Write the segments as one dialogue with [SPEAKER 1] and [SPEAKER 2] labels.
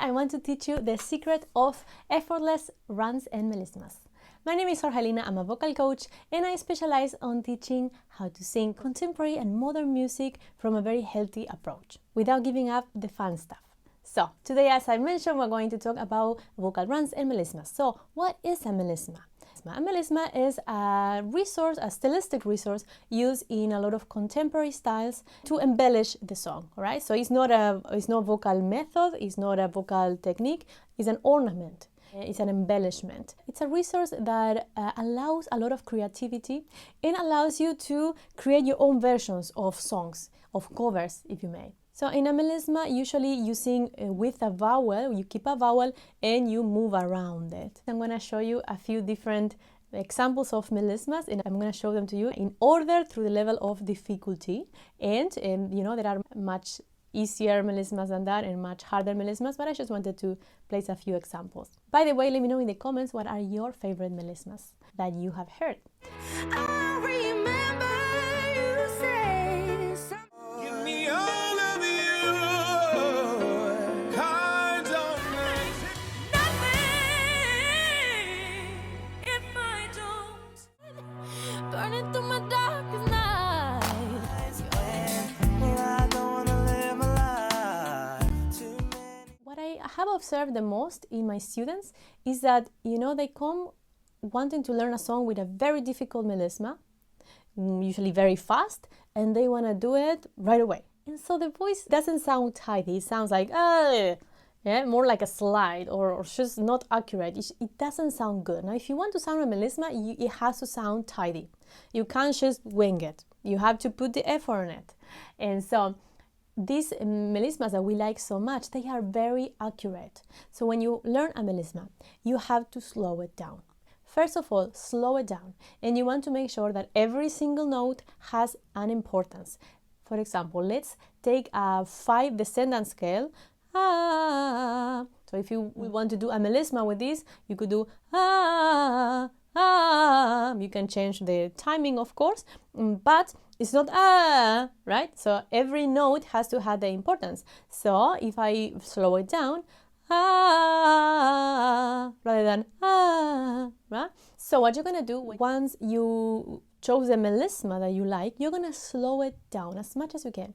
[SPEAKER 1] I want to teach you the secret of effortless runs and melismas. My name is Jorgelina, I'm a vocal coach, and I specialize on teaching how to sing contemporary and modern music from a very healthy approach, without giving up the fun stuff. So, today, as I mentioned, we're going to talk about vocal runs and melismas. So, what is a melisma? A melisma is a resource, a stylistic resource used in a lot of contemporary styles to embellish the song, all right? So it's not a vocal method, it's not a vocal technique, it's an ornament. It's an embellishment. It's a resource that allows a lot of creativity and allows you to create your own versions of songs, of covers, if you may. So in a melisma, usually you sing with a vowel, you keep a vowel and you move around it. I'm going to show you a few different examples of melismas, and I'm going to show them to you in order through the level of difficulty. And you know, there are much easier melismas than that and much harder melismas, but I just wanted to place a few examples. By the way, let me know in the comments what are your favorite melismas that you have heard.
[SPEAKER 2] I remember you say give me all of you. Cards on nothing if I don't. Burning through my darkest nights.
[SPEAKER 1] What I have observed the most in my students is that, you know, they come wanting to learn a song with a very difficult melisma, usually very fast, and they want to do it right away. And so the voice doesn't sound tidy. It sounds like, yeah, more like a slide or just not accurate. It doesn't sound good. Now, if you want to sound a melisma, it has to sound tidy. You can't just wing it. You have to put the effort in it. And so these melismas that we like so much, they are very accurate. So when you learn a melisma, you have to slow it down. First of all, slow it down. And you want to make sure that every single note has an importance. For example, let's take a 5 descendant scale. Ah. So if you want to do a melisma with this, you could do ah, ah. You can change the timing, of course, but it's not ah, right? So every note has to have the importance. So if I slow it down, ah, rather than ah, right? So what you're gonna do once you chose a melisma that you like, you're gonna slow it down as much as you can.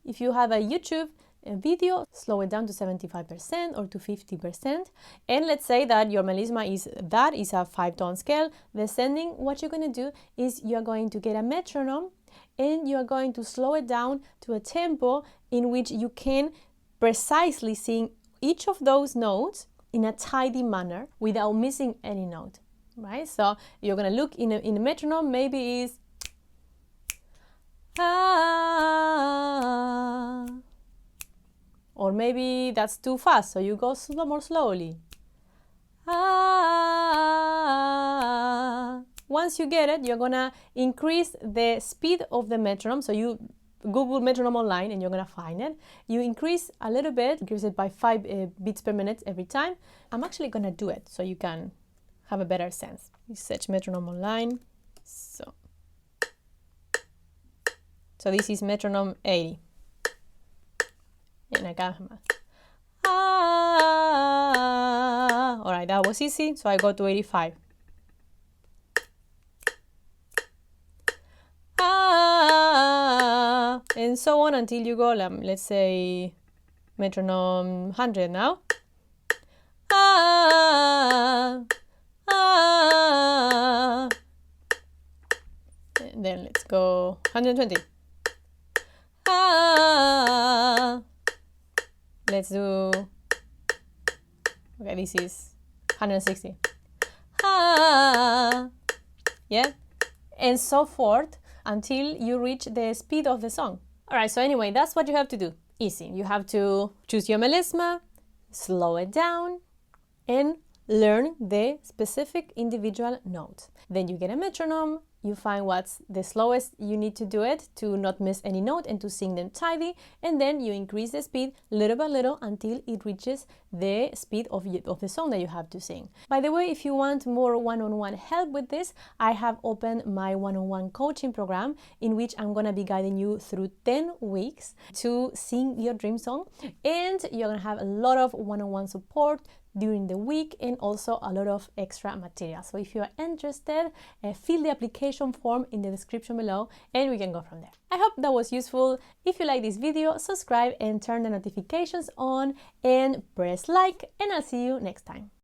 [SPEAKER 1] If you have a YouTube video, slow it down to 75% or to 50%. And let's say that your melisma is a 5-tone scale descending. What you're going to do is you're going to get a metronome and you're going to slow it down to a tempo in which you can precisely sing each of those notes in a tidy manner without missing any note, right? So you're going to look in a metronome, maybe it's ah, or maybe that's too fast, so you go more slowly. Ah. Once you get it, you're gonna increase the speed of the metronome. So you Google metronome online and you're gonna find it. You increase a little bit, increase it by 5 beats per minute every time. I'm actually gonna do it so you can have a better sense. You search metronome online. So this is metronome 80. And I got ah. All right, that was easy. So I go to 85. Ah, and so on until you go, let's say, metronome 100 now. Ah, ah. And then let's go 120. Ah. Let's do, okay, this is 160. Ah, yeah, and so forth until you reach the speed of the song. All right, so anyway, that's what you have to do. Easy. You have to choose your melisma, slow it down, and learn the specific individual notes. Then you get a metronome, you find what's the slowest you need to do it to not miss any note and to sing them tidy, and then you increase the speed little by little until it reaches the speed of the song that you have to sing. By the way, if you want more one-on-one help with this, I have opened my one-on-one coaching program in which I'm gonna be guiding you through 10 weeks to sing your dream song, and you're gonna have a lot of one-on-one support during the week and also a lot of extra material. So if you are interested, fill the application form in the description below and we can go from there. I hope that was useful. If you like this video, subscribe and turn the notifications on and press like, and I'll see you next time.